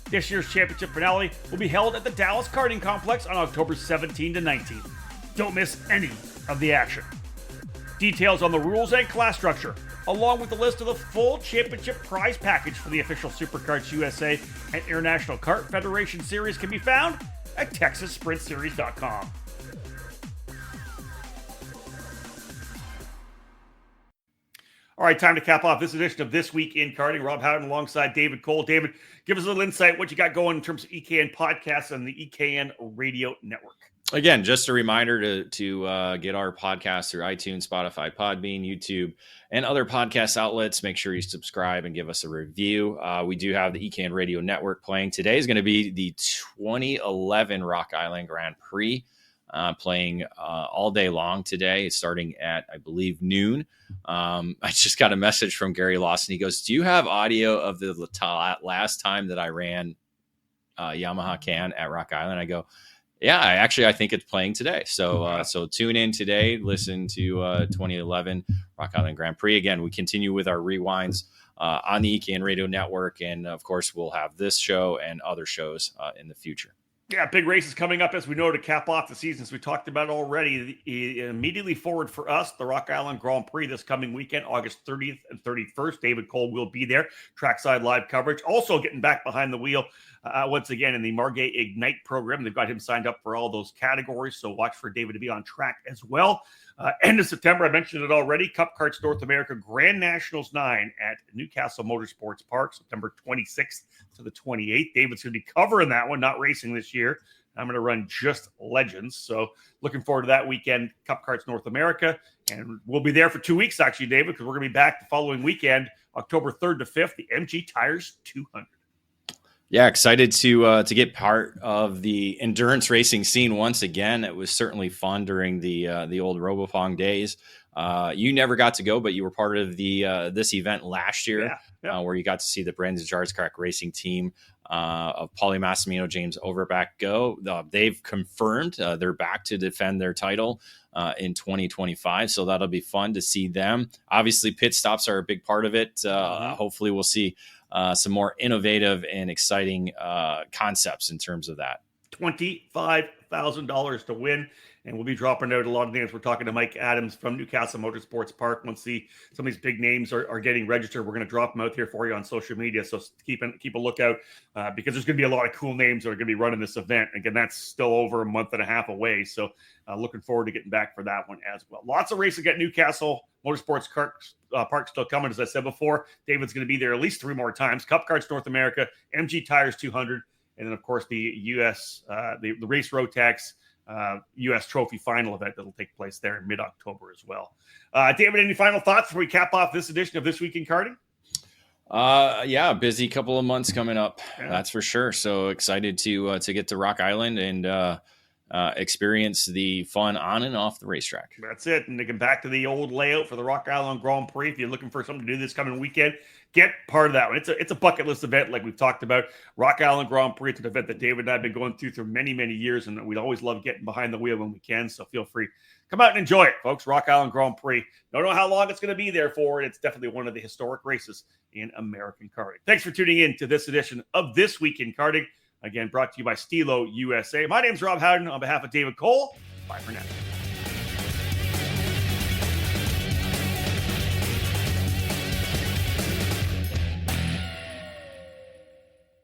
This year's championship finale will be held at the Dallas Karting Complex on October 17 to 19. Don't miss any of the action. Details on the rules and class structure, along with the list of the full championship prize package for the official SuperKarts USA and International Kart Federation Series can be found at TexasSprintSeries.com. All right, time to cap off this edition of This Week in Karting. Rob Howden alongside David Cole. David, give us a little insight what you got going in terms of EKN podcasts and the EKN radio network. Again, just a reminder to get our podcast through iTunes, Spotify, Podbean, YouTube, and other podcast outlets. Make sure you subscribe and give us a review. We do have the EKN Radio Network playing. Today is going to be the 2011 Rock Island Grand Prix, playing all day long today, starting at, I believe, noon. I just got a message from Gary Lawson. He goes, "Do you have audio of the last time that I ran Yamaha Can at Rock Island?" I go, "Yeah, I think it's playing today." So so tune in today, listen to 2011 Rock Island Grand Prix. Again, we continue with our rewinds on the EKN Radio Network. And of course, we'll have this show and other shows in the future. Yeah, big races coming up, as we know, to cap off the season. As we talked about already, immediately forward for us, the Rock Island Grand Prix this coming weekend, August 30th and 31st. David Cole will be there. Trackside live coverage. Also getting back behind the wheel once again in the Margay Ignite program. They've got him signed up for all those categories, so watch for David to be on track as well. End of September, I mentioned it already, Cup Karts North America Grand Nationals 9 at Newcastle Motorsports Park, September 26th to the 28th. David's going to be covering that one, not racing this year. I'm going to run just Legends. So looking forward to that weekend, Cup Karts North America. And we'll be there for 2 weeks, actually, David, because we're going to be back the following weekend, October 3rd to 5th, the MG Tires 200. Yeah, excited to get part of the endurance racing scene once again. It was certainly fun during the old Robopong days. You never got to go, but you were part of the this event last year, where you got to see the Brandon Jarscrack racing team of Paulie Massimino, James Overback go. They've confirmed they're back to defend their title in 2025, so that'll be fun to see them. Obviously, pit stops are a big part of it. Hopefully, we'll see some more innovative and exciting concepts in terms of that. $25,000 to win. And we'll be dropping out a lot of names. We're talking to Mike Adams from Newcastle Motorsports Park. Once some of these big names are getting registered, we're going to drop them out here for you on social media. So keep a lookout because there's going to be a lot of cool names that are going to be running this event. Again, that's still over a month and a half away. So looking forward to getting back for that one as well. Lots of races at Newcastle Motorsports Park still coming. As I said before, David's going to be there at least 3 more times. Cup Karts North America, MG Tires 200, and then, of course, the U.S. The Race Rotax U.S. Trophy final event that'll take place there in mid-October as well. David, any final thoughts before we cap off this edition of This Week in Karting? Yeah, busy couple of months coming up. Yeah. That's for sure. So excited to get to Rock Island and experience the fun on and off the racetrack. That's it. And to get back to the old layout for the Rock Island Grand Prix, if you're looking for something to do this coming weekend, get part of that one. It's a bucket list event like we've talked about. Rock Island Grand Prix, it's an event that David and I have been going through many, many years, and we always love getting behind the wheel when we can. So feel free. Come out and enjoy it, folks. Rock Island Grand Prix. Don't know how long it's going to be there for. It's definitely one of the historic races in American karting. Thanks for tuning in to this edition of This Week in Karting. Again, brought to you by Stilo USA. My name's Rob Howden on behalf of David Cole. Bye for now.